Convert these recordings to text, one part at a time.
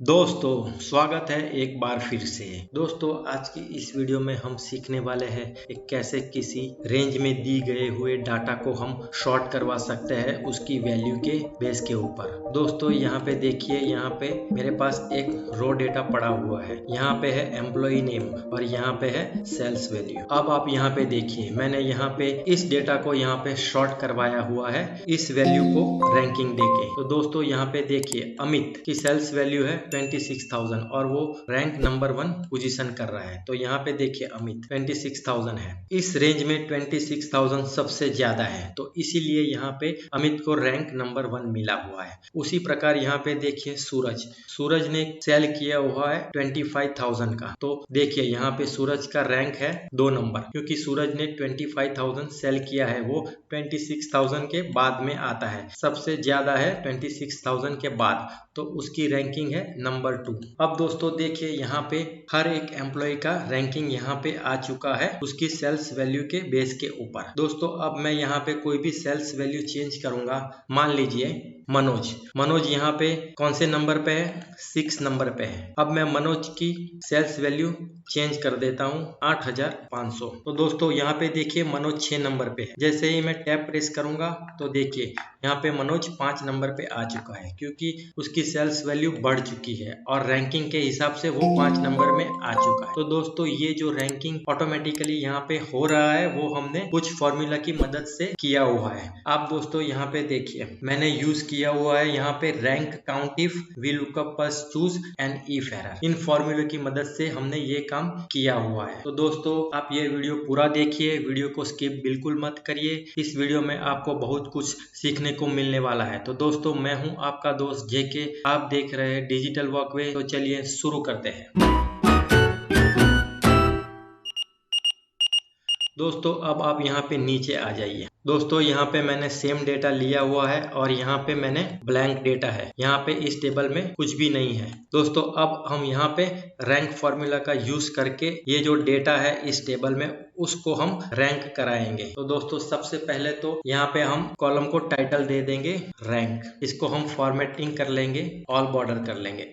दोस्तों स्वागत है एक बार फिर से। दोस्तों आज की इस वीडियो में हम सीखने वाले हैं एक कैसे किसी रेंज में दी गए हुए डाटा को हम शॉर्ट करवा सकते हैं उसकी वैल्यू के बेस के ऊपर। दोस्तों यहाँ पे देखिए, यहाँ पे मेरे पास एक रो डेटा पड़ा हुआ है। यहाँ पे है एम्प्लॉय नेम और यहाँ पे है सेल्स वैल्यू। अब आप यहाँ पे देखिए, मैंने यहाँ पे इस डेटा को यहाँ पे शॉर्ट करवाया हुआ है इस वैल्यू को रैंकिंग देके। तो दोस्तों यहाँ पे देखिए, अमित की सेल्स वैल्यू है 26,000 और वो रैंक नंबर 1 पोजीशन कर रहा है। तो यहाँ पे देखिए अमित 26,000 है। इस रेंज में 26,000 सबसे ज्यादा है, तो इसीलिए यहाँ पे अमित को रैंक नंबर 1 मिला हुआ है। उसी प्रकार यहाँ पे देखिए सूरज ने सेल किया हुआ है 25,000 का। तो देखिए यहाँ पे सूरज का रैंक है 2 नंबर, क्योंकि सूरज ने 25,000 सेल किया है, वो 26,000 के बाद में आता है। सबसे ज्यादा है 26,000 के बाद, तो उसकी रैंकिंग है नंबर 2। अब दोस्तों देखिए, यहाँ पे हर एक एम्प्लॉय का रैंकिंग यहाँ पे आ चुका है उसकी सेल्स वैल्यू के बेस के ऊपर। दोस्तों अब मैं यहाँ पे कोई भी सेल्स वैल्यू चेंज करूंगा। मान लीजिए मनोज यहाँ पे कौन से नंबर पे है? 6 नंबर पे है। अब मैं मनोज की सेल्स वैल्यू चेंज कर देता हूँ 8,500। तो दोस्तों यहाँ पे देखिए मनोज 6 नंबर पे है। जैसे ही मैं टैब प्रेस करूंगा तो देखिए यहाँ पे मनोज 5 नंबर पे आ चुका है, क्योंकि उसकी सेल्स वैल्यू बढ़ चुकी है और रैंकिंग के हिसाब से वो 5 नंबर में आ चुका है। तो दोस्तों ये जो रैंकिंग ऑटोमेटिकली यहाँ पे हो रहा है वो हमने कुछ फॉर्मूला की मदद से किया हुआ है। आप दोस्तों यहाँ पे देखिए, मैंने यूज किया हुआ है यहाँ पे rank, count if, VLOOKUP, PARSE, choose and if error. इन फॉर्मूले की मदद से हमने ये काम किया हुआ है। तो दोस्तों आप ये वीडियो पूरा देखिए, वीडियो को स्किप बिल्कुल मत करिए। इस वीडियो में आपको बहुत कुछ सीखने को मिलने वाला है। तो दोस्तों मैं हूं आपका दोस्त JK, आप देख रहे हैं डिजिटल वॉकवे। तो चलिए शुरू करते हैं। दोस्तों अब आप यहाँ पे नीचे आ जाइए। दोस्तों यहाँ पे मैंने सेम डेटा लिया हुआ है और यहाँ पे मैंने ब्लैंक डेटा है। यहाँ पे इस टेबल में कुछ भी नहीं है। दोस्तों अब हम यहाँ पे रैंक फॉर्मूला का यूज करके ये जो डेटा है इस टेबल में उसको हम रैंक कराएंगे। तो दोस्तों सबसे पहले तो यहाँ पे हम कॉलम को टाइटल दे देंगे रैंक। इसको हम फॉर्मेटिंग कर लेंगे, ऑल बॉर्डर कर लेंगे।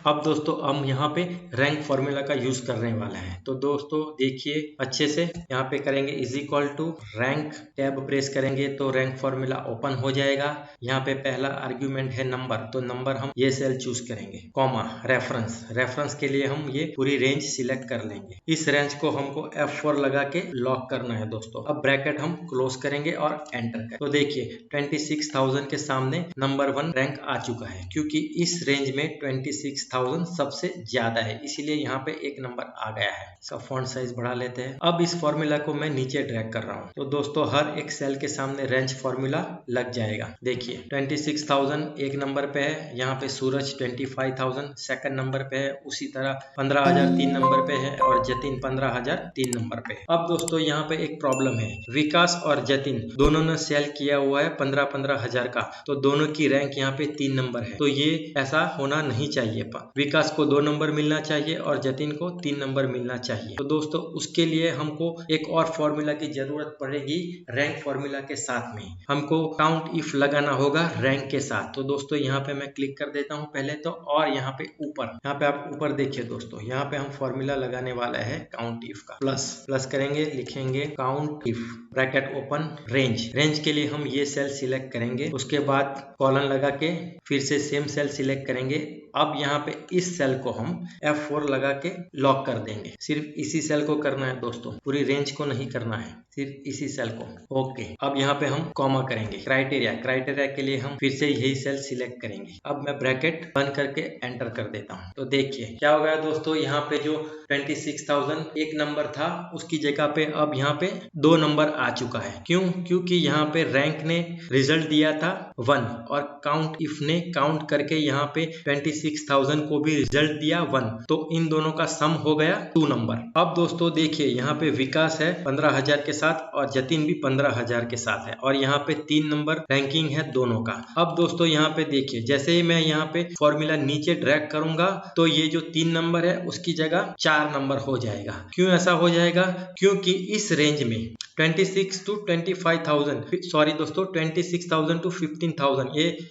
अब दोस्तों हम यहाँ पे रैंक फॉर्मूला का यूज करने वाला है। तो दोस्तों देखिए अच्छे से, यहाँ पे करेंगे is equal to rank, tab press करेंगे तो रैंक फॉर्मूला ओपन हो जाएगा। यहाँ पे पहला आर्ग्यूमेंट है नंबर, तो नंबर हम ये सेल चूज करेंगे, कॉमा रेफरेंस के लिए हम ये पूरी रेंज सिलेक्ट कर लेंगे। इस रेंज को हमको F4 लगा के लॉक करना है दोस्तों। अब ब्रैकेट हम क्लोज करेंगे और एंटर करें। तो देखिए 26,000 के सामने नंबर 1 रैंक आ चुका है, क्योंकि इस रेंज में 26,000 सबसे ज्यादा है, इसीलिए यहाँ पे एक नंबर आ गया है। इसका फॉन्ट साइज बढ़ा लेते हैं। अब इस फॉर्मूला को मैं नीचे ड्रैग कर रहा हूँ। तो दोस्तों हर एक सेल के सामने रेंज फॉर्मूला लग जाएगा। देखिए 26,000 एक नंबर पे है, यहाँ पे सूरज 25,000 सेकंड नंबर पे है, उसी तरह 15,000 3 नंबर पे है और जतिन 15,000 3 नंबर पे है। अब दोस्तों यहाँ पे एक प्रॉब्लम है, विकास और जतिन दोनों ने सेल किया हुआ है 15-15 हजार का, तो दोनों की रैंक यहाँ पे 3 नंबर है। तो ये ऐसा होना नहीं चाहिए। विकास को 2 नंबर मिलना चाहिए और जतिन को 3 नंबर मिलना चाहिए। तो दोस्तों उसके लिए हमको एक और फॉर्मूला की जरूरत पड़ेगी। रैंक फॉर्मूला के साथ में हमको काउंट इफ लगाना होगा रैंक के साथ। तो दोस्तों यहाँ पे मैं क्लिक कर देता हूँ पहले तो, और यहाँ पे ऊपर, यहाँ पे आप ऊपर देखिए दोस्तों, यहाँ पे हम फॉर्मूला लगाने वाला है काउंट इफ का। प्लस करेंगे, लिखेंगे count if, bracket open, range के लिए हम ये सेल सिलेक्ट करेंगे। उसके बाद कॉलन लगा के फिर से सेम सेल सिलेक्ट करेंगे। अब यहाँ पे इस सेल को हम F4 लगा के लॉक कर देंगे। सिर्फ इसी सेल को करना है दोस्तों, पूरी रेंज को नहीं करना है, सिर्फ इसी सेल को। ओके, अब यहाँ पे हम कॉमा करेंगे। क्राइटेरिया के लिए हम फिर से यही सेल सिलेक्ट करेंगे। अब मैं ब्रैकेट बंद करके एंटर कर देता हूँ। तो देखिए क्या हो गया दोस्तों, यहाँ पे जो 26,000 एक नंबर था उसकी जगह पे अब यहाँ पे 2 नंबर आ चुका है। क्यों? क्योंकि यहाँ पे रैंक ने रिजल्ट दिया था 1 और काउंट इफ ने काउंट करके यहाँ पे 26,000 को भी रिजल्ट दिया 1, तो इन दोनों का सम हो गया 2 नंबर। अब दोस्तों देखिए यहाँ पे विकास है 15,000 के साथ और जतिन भी 15 15,000 के साथ है और यहाँ पे 3 नंबर रैंकिंग है दोनों का। अब दोस्तों यहाँ पे देखिए, जैसे ही मैं यहाँ पे फॉर्मूला नीचे ड्रैग करूंगा तो ये जो 3 नंबर है उसकी जगह 4 नंबर हो जाएगा। क्यों ऐसा हो जाएगा? क्योंकि इस रेंज में 26 to 25,000, सॉरी दोस्तों 26,000 to 15,000,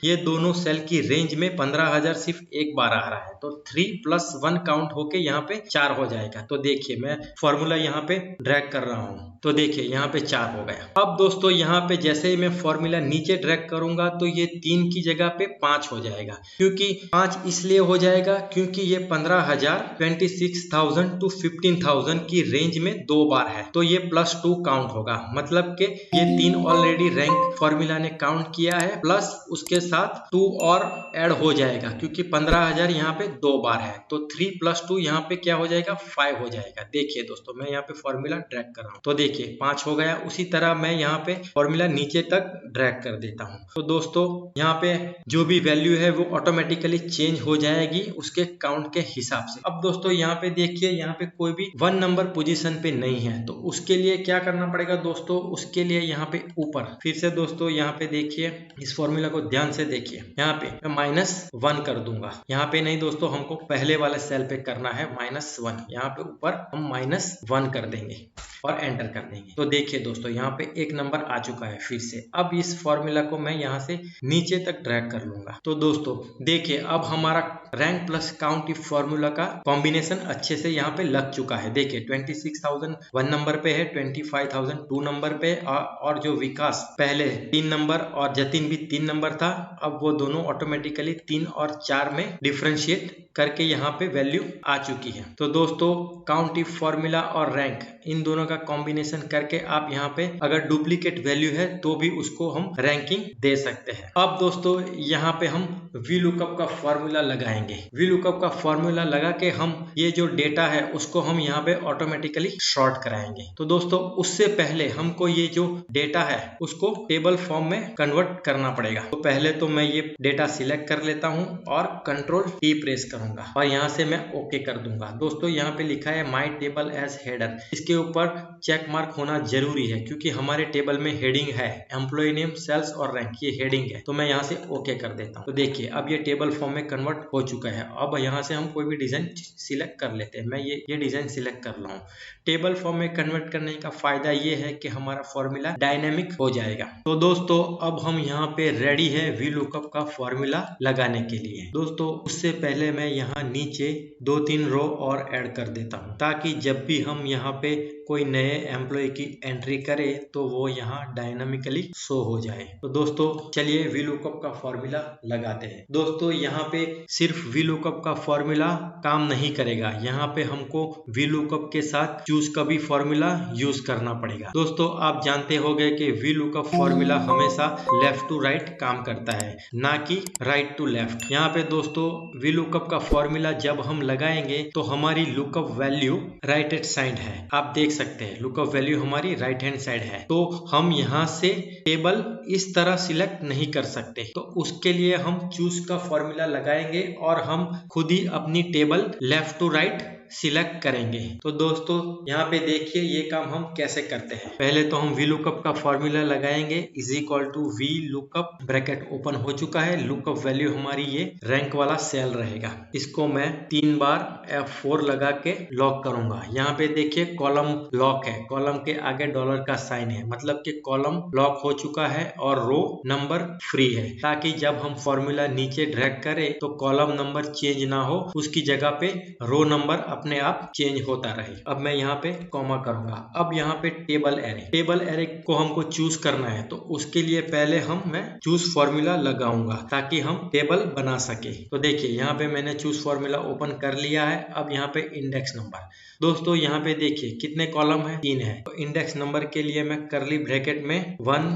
ये दोनों सेल की रेंज में 15,000 सिर्फ एक बार आ रहा है, तो 3 + 1 काउंट होके यहाँ पे 4 हो जाएगा। तो देखिए मैं फॉर्मूला यहाँ पे ड्रैग कर रहा हूँ, तो देखिए यहाँ पे 4 हो गया। अब दोस्तों यहाँ पे जैसे ही मैं फॉर्मूला नीचे ड्रैग करूंगा तो ये 3 की जगह पे 5 हो जाएगा। क्योंकि 5 इसलिए हो जाएगा क्योंकि ये 15,000 26,000 to 15,000 की रेंज में 2 बार है, तो ये +2 काउंट होगा। मतलब कि ये 3 ऑलरेडी रैंक फॉर्मूला ने काउंट किया है, प्लस उसके साथ 2 और ऐड हो जाएगा क्योंकि 15,000 यहाँ पे 2 बार है, तो 3 + 2 यहाँ पे क्या हो जाएगा? 5 हो जाएगा। देखिए दोस्तों मैं यहाँ पे फॉर्मूला ड्रैग कर रहा हूँ, तो देखिए 5 हो गया। उसी तरह मैं यहाँ पे फॉर्मूला नीचे तक ड्रैग कर देता हूँ, तो दोस्तों यहाँ पे जो भी वैल्यू है वो ऑटोमेटिकली चेंज हो जाएगी उसके काउंट के हिसाब से। अब दोस्तों यहाँ पे देखिए, यहाँ पे कोई भी 1 नंबर पोजीशन पे नहीं है, तो उसके लिए क्या करना पड़ेगा दोस्तों? उसके लिए यहाँ पे ऊपर फिर से दोस्तों यहाँ पे देखिए, इस फॉर्मूला को ध्यान से देखिए, यहाँ पे मैं -1 कर दूंगा। यहाँ पे नहीं दोस्तों, हमको पहले वाले सेल पे करना है -1, यहाँ पे ऊपर हम -1 कर देंगे और एंटर कर देंगे। तो देखिए दोस्तों यहाँ पे 1 नंबर आ चुका है फिर से। अब इस फॉर्मूला को मैं यहाँ से नीचे तक ड्रैग कर लूंगा, तो दोस्तों देखिए अब हमारा रैंक प्लस काउंट फॉर्मूला का कॉम्बिनेशन अच्छे से यहाँ पे लग चुका है। देखिए 26,000 1 नंबर पे है, 25,000 2 नंबर पे, और जो विकास पहले 3 नंबर और जतिन भी 3 नंबर था, अब वो दोनों ऑटोमेटिकली 3 और 4 में डिफरेंशिएट करके यहाँ पे वैल्यू आ चुकी है। तो दोस्तों काउंट फॉर्मूला और रैंक इन दोनों का कॉम्बिनेशन करके आप यहाँ पे अगर डुप्लीकेट वैल्यू है तो भी उसको हम रैंकिंग दे सकते हैं। अब दोस्तों यहाँ पे हम VLOOKUP का फॉर्मूला लगाएंगे। VLOOKUP का फॉर्मूला लगा के हम ये जो डेटा है उसको हम यहाँ पे ऑटोमेटिकली सॉर्ट कराएंगे। तो दोस्तों उससे पहले हमको ये जो डेटा है उसको टेबल फॉर्म में कन्वर्ट करना पड़ेगा। तो पहले तो मैं ये डेटा सिलेक्ट कर लेता हूँ और Ctrl+T प्रेस करूंगा और यहाँ से मैं ओके कर दूंगा। दोस्तों यहाँ पे लिखा है माई टेबल एज हेडर, इसके ऊपर चेक मार्क होना जरूरी है क्योंकि हमारे टेबल में हेडिंग है, एम्प्लॉय नेम, सेल्स और रैंक, ये हेडिंग है। तो मैं यहाँ से ओके कर देता हूँ। तो देखिए अब ये टेबल फॉर्म में कन्वर्ट हो चुका है। अब यहाँ से हम कोई भी डिजाइन सिलेक्ट कर लेते हैं। मैं ये डिजाइन सिलेक्ट कर रहा हूँ। टेबल फॉर्म में कन्वर्ट करने का फायदा ये है कि हमारा फॉर्मूला डायनेमिक हो जाएगा। तो दोस्तों अब हम यहाँ पे रेडी है VLOOKUP का फॉर्मूला लगाने के लिए। दोस्तों उससे पहले मैं यहाँ नीचे 2-3 रो और ऐड कर देता हूँ ताकि जब भी हम यहाँ पे कोई नए एम्प्लॉय की एंट्री करे तो वो यहाँ डायनामिकली शो हो जाए। तो दोस्तों चलिए VLOOKUP का फॉर्मूला लगाते हैं। दोस्तों यहाँ पे सिर्फ VLOOKUP का फॉर्मूला काम नहीं करेगा, यहाँ पे हमको VLOOKUP के साथ चूज का भी फॉर्मूला यूज करना पड़ेगा। दोस्तों आप जानते होंगे कि VLOOKUP फॉर्मूला हमेशा लेफ्ट टू राइट काम करता है, ना कि राइट टू लेफ्ट। यहाँ पे दोस्तों VLOOKUP का फॉर्मूला जब हम लगाएंगे तो हमारी lookup value right hand side है, आप देख सकते हैं लुकअप वैल्यू हमारी राइट हैंड साइड है। तो हम यहाँ से टेबल इस तरह सिलेक्ट नहीं कर सकते, तो उसके लिए हम चूज का फॉर्मूला लगाएंगे और हम खुद ही अपनी table left to right select करेंगे। तो दोस्तों यहाँ पे देखिए ये काम हम कैसे करते हैं। पहले तो हम VLOOKUP का फॉर्मूला लगाएंगे, VLOOKUP ब्रैकेट ओपन हो चुका है। लुकअप वैल्यू हमारी ये रैंक वाला सेल रहेगा, इसको मैं 3 बार F4 लगा के लॉक करूंगा। यहाँ पे देखिए कॉलम लॉक है, कॉलम के आगे डॉलर का साइन है, मतलब कि कॉलम लॉक हो चुका है और रो नंबर फ्री है, ताकि जब हम फॉर्मूला नीचे ड्रैग करें तो कॉलम नंबर चेंज ना हो, उसकी जगह पे रो नंबर अपने आप चेंज होता रहे। अब मैं यहाँ पे कॉमा करूंगा। अब यहाँ पे टेबल एरे को हमको चूज करना है, तो उसके लिए पहले मैं चूज फॉर्मूला लगाऊंगा ताकि हम टेबल बना सके। तो देखिए यहाँ पे मैंने चूज फॉर्मूला ओपन कर लिया है। अब यहाँ पे इंडेक्स नंबर, दोस्तों यहाँ पे देखिए कितने कॉलम है, 3 है। तो इंडेक्स नंबर के लिए मैं करली ब्रैकेट में 1,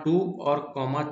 2 और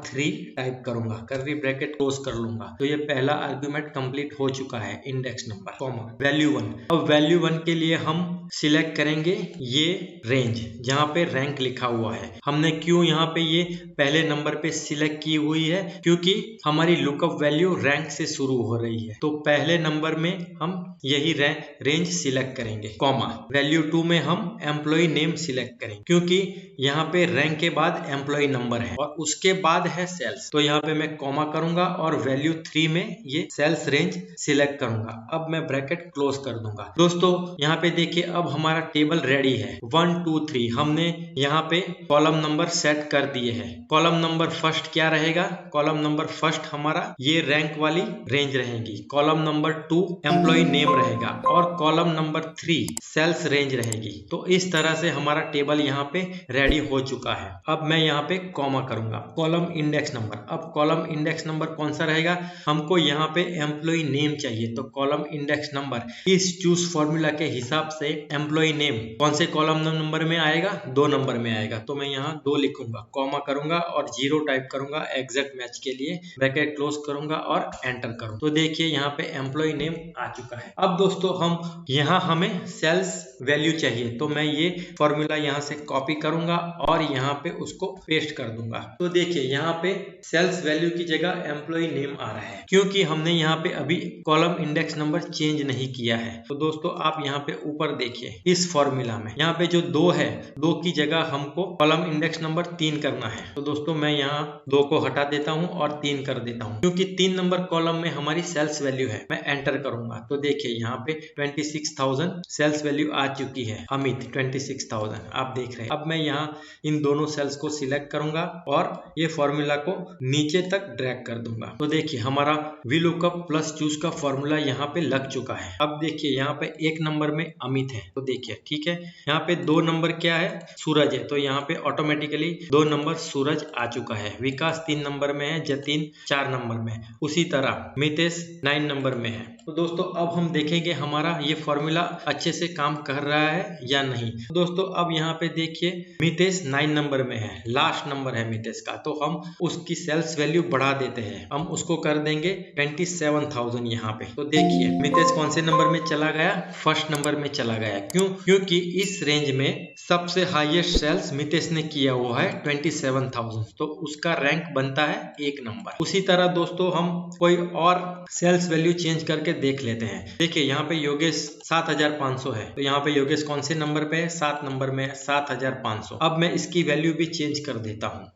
3 टाइप करूंगा, करली ब्रैकेट क्लोज कर लूंगा। तो ये पहला आर्गुमेंट कंप्लीट हो चुका है, इंडेक्स नंबर, वैल्यू 1। अब वैल्यू 1 के लिए हम सिलेक्ट करेंगे ये रेंज जहाँ पे रैंक लिखा हुआ है। हमने क्यों यहाँ पे ये पहले नंबर पे सिलेक्ट की हुई है, क्योंकि हमारी लुकअप वैल्यू रैंक से शुरू हो रही है, तो पहले नंबर में हम यही रेंज सिलेक्ट करेंगे, कॉमा वैल्यू 2 में हम एम्प्लॉय नेम सिलेक्ट करेंगे, क्योंकि यहाँ पे रैंक के बाद एम्प्लॉय नंबर है और उसके बाद है सेल्स, तो यहाँ पे मैं कॉमा करूंगा और वैल्यू 3 में ये सेल्स रेंज सिलेक्ट करूंगा। अब मैं ब्रैकेट क्लोज कर दूंगा। दोस्तों यहाँ पे देखिए अब हमारा टेबल रेडी है। 1 2 3 हमने यहाँ पे कॉलम नंबर सेट कर दिए हैं। कॉलम नंबर फर्स्ट क्या रहेगा? कॉलम नंबर फर्स्ट हमारा ये रैंक वाली रेंज रहेगी। कॉलम नंबर 2 एम्प्लॉय नेम रहेगा और कॉलम नंबर 3 सेल्स रेंज रहेगी। तो इस तरह से हमारा टेबल यहाँ पे रेडी हो चुका है। अब मैं यहाँ पे कॉमा करूंगा। कॉलम इंडेक्स नंबर, अब कॉलम इंडेक्स नंबर कौन सा रहेगा? हमको यहाँ पे एम्प्लॉय नेम चाहिए, तो कॉलम इंडेक्स नंबर इस चूज फॉर्मूला के हिसाब से एम्प्लॉय नेम कौन से कॉलम नंबर में आएगा? 2 नंबर में आएगा, तो मैं यहाँ 2 लिखूंगा, कॉमा करूंगा और 0 टाइप करूंगा एग्जैक्ट मैच के लिए, ब्रैकेट क्लोज करूंगा और एंटर करूंगा। तो देखिए यहाँ पे एम्प्लॉय नेम आ चुका है। अब दोस्तों हम यहाँ हमें सेल्स वैल्यू चाहिए, तो मैं ये फॉर्मूला यहाँ से कॉपी करूंगा और यहाँ पे उसको पेस्ट कर दूंगा। तो देखिए यहाँ पे सेल्स वैल्यू की जगह एम्प्लॉय नेम आ रहा है, क्योंकि हमने यहाँ पे अभी कॉलम इंडेक्स नंबर चेंज नहीं किया है। तो दोस्तों आप यहाँ पे ऊपर देखिए इस फॉर्मूला में यहाँ पे जो 2 है, 2 की जगह हमको कॉलम इंडेक्स नंबर 3 करना है। तो दोस्तों मैं यहाँ 2 को हटा देता हूँ और 3 कर देता हूँ, क्योंकि 3 नंबर कॉलम में हमारी सेल्स वैल्यू है। मैं एंटर करूंगा तो देखिए यहाँ पे 26,000 सेल्स वैल्यू आ चुकी है। अमित 26,000 आप देख रहे हैं। अब मैं यहाँ इन दोनों सेल्स को सिलेक्ट करूंगा और ये फॉर्मूला को नीचे तक ड्रैग कर दूंगा। तो देखिए हमारा VLOOKUP प्लस चूज का फॉर्मूला यहाँ पे लग चुका है। अब देखिए यहाँ पे 1 नंबर में अमित है, तो देखिए ठीक है। यहाँ पे 2 नंबर क्या है? सूरज है, तो यहाँ पे ऑटोमेटिकली 2 नंबर सूरज आ चुका है। विकास 3 नंबर में है, जतिन 4 नंबर में है, उसी तरह मितेश 9 नंबर में है। तो दोस्तों अब हम देखेंगे हमारा ये फॉर्मूला अच्छे से काम कर रहा है या नहीं। तो दोस्तों अब यहाँ पे देखिए मितेश 9 नंबर में है, लास्ट नंबर है मितेश का, तो हम उसकी सेल्स वैल्यू बढ़ा देते हैं। हम उसको कर देंगे 27,000 यहाँ पे। तो देखिए मितेश कौन से नंबर में चला गया? फर्स्ट नंबर में चला गया। क्यों? क्योंकि इस रेंज में सबसे हाईएस्ट सेल्स मितेश ने किया हुआ है 27,000, तो उसका रैंक बनता है 1 नंबर। उसी तरह दोस्तों हम कोई और सेल्स वैल्यू चेंज करके देख लेते हैं। देखिए यहाँ पे योगेश 7,500 है, तो यहाँ पे योगेश कौन से नंबर पे है? 7 नंबर में है, 7,500। अब मैं इसकी वैल्यू भी चेंज कर देता हूँ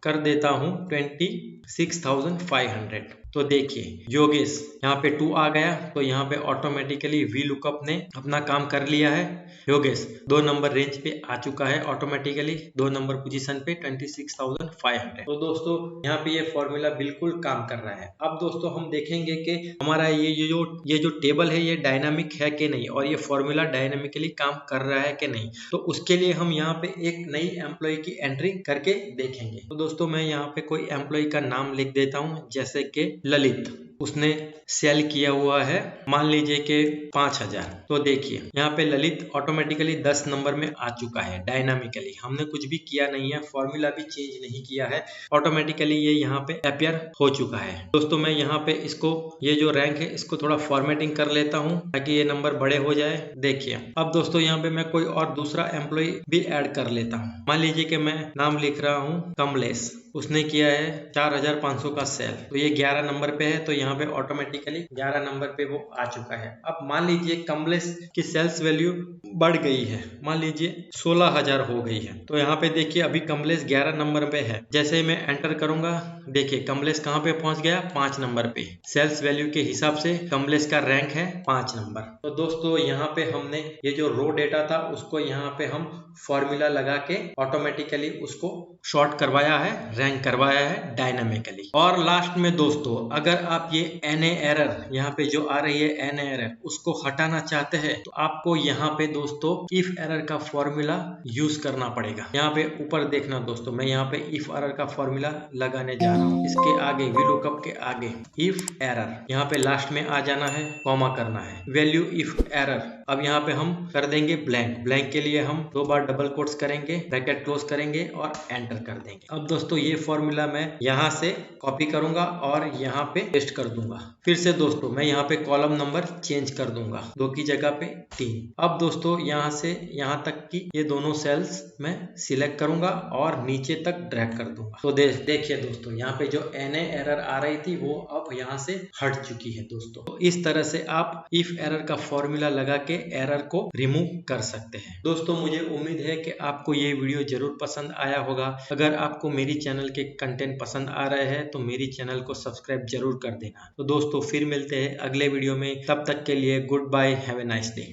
26,500। तो देखिए योगेश यहाँ पे 2 आ गया, तो यहाँ पे ऑटोमेटिकली VLOOKUP ने अपना काम कर लिया है। योगेश 2 नंबर रेंज पे आ चुका है ऑटोमेटिकली, 2 नंबर पोजीशन पे 26,500। तो दोस्तों यहाँ पे ये फॉर्मूला बिल्कुल काम कर रहा है। अब दोस्तों हम देखेंगे कि हमारा ये जो टेबल है ये डायनामिक है कि नहीं, और ये फॉर्मूला डायनामिकली काम कर रहा है कि नहीं। तो उसके लिए हम यहाँ पे एक नई एम्प्लॉय की एंट्री करके देखेंगे। तो दोस्तों मैं यहाँ पे कोई एम्प्लॉय का नाम लिख देता हूँ, जैसे कि ललित। उसने सेल किया हुआ है मान लीजिए कि 5,000। तो देखिए यहाँ पे ललित ऑटोमेटिकली 10 नंबर में आ चुका है डायनामिकली। हमने कुछ भी किया नहीं है, फॉर्मूला भी चेंज नहीं किया है, ऑटोमेटिकली ये यहाँ पे अपीयर हो चुका है। दोस्तों मैं यहाँ पे इसको ये जो रैंक है इसको थोड़ा फॉर्मेटिंग कर लेता हूँ ताकि ये नंबर बड़े हो जाए। देखिए अब दोस्तों यहाँ पे मैं कोई और दूसरा एम्प्लॉय भी ऐड कर लेता हूँ। मान लीजिए कि मैं नाम लिख रहा हूँ कमलेश, उसने किया है 4,500 का सेल, तो ये 11 नंबर पे है, तो यहाँ पे ऑटोमेटिकली 11 नंबर पे वो आ चुका है। अब मान लीजिए कमलेश की सेल्स वैल्यू बढ़ गई है, मान लीजिए 16,000 हो गई है। तो यहाँ पे देखिए अभी कमलेश 11 नंबर पे है। जैसे ही मैं एंटर करूंगा देखिए कमलेश कहाँ पे पहुंच गया? 5 नंबर पे। सेल्स वैल्यू के हिसाब से कमलेश का रैंक है 5 नंबर। तो दोस्तों यहाँ पे हमने ये जो रो डेटा था उसको यहाँ पे हम फॉर्मूला लगा के ऑटोमेटिकली उसको शॉर्ट करवाया है, रैंक करवाया है डायनामिकली। और लास्ट में दोस्तों अगर आप ये NA एरर यहाँ पे जो आ रही है NA एरर उसको हटाना चाहते हैं तो आपको यहाँ पे दोस्तों इफ एरर का फॉर्मूला यूज करना पड़ेगा। यहाँ पे ऊपर देखना दोस्तों, मैं यहाँ पे इफ एरर का फॉर्मूला लगाने जा रहा हूँ। इसके आगे VLOOKUP के आगे इफ एरर, यहाँ पे लास्ट में आ जाना है, कॉमा करना है, वैल्यू इफ एरर। अब यहाँ पे हम कर देंगे ब्लैंक। ब्लैंक के लिए हम 2 बार डबल कोट्स करेंगे, ब्रैकेट क्लोज करेंगे और एंटर कर देंगे। अब दोस्तों ये फॉर्मूला मैं यहाँ से कॉपी करूंगा और यहाँ पे पेस्ट कर दूंगा। फिर से दोस्तों मैं यहाँ पे कॉलम नंबर चेंज कर दूंगा, 2 की जगह पे 3। अब दोस्तों यहाँ से यहाँ तक की ये दोनों सेल्स मैं सिलेक्ट करूंगा और नीचे तक ड्रैग कर दूंगा। तो देखिए दोस्तों यहाँ पे जो NA एरर आ रही थी वो अब यहाँ से हट चुकी है दोस्तों। तो इस तरह से आप इफ एरर का फॉर्मूला लगा के एरर को रिमूव कर सकते हैं। दोस्तों मुझे उम्मीद है कि आपको ये वीडियो जरूर पसंद आया होगा। अगर आपको मेरी चैनल के कंटेंट पसंद आ रहे हैं तो मेरी चैनल को सब्सक्राइब जरूर कर देना। तो दोस्तों फिर मिलते हैं अगले वीडियो में, तब तक के लिए goodbye, have a nice day.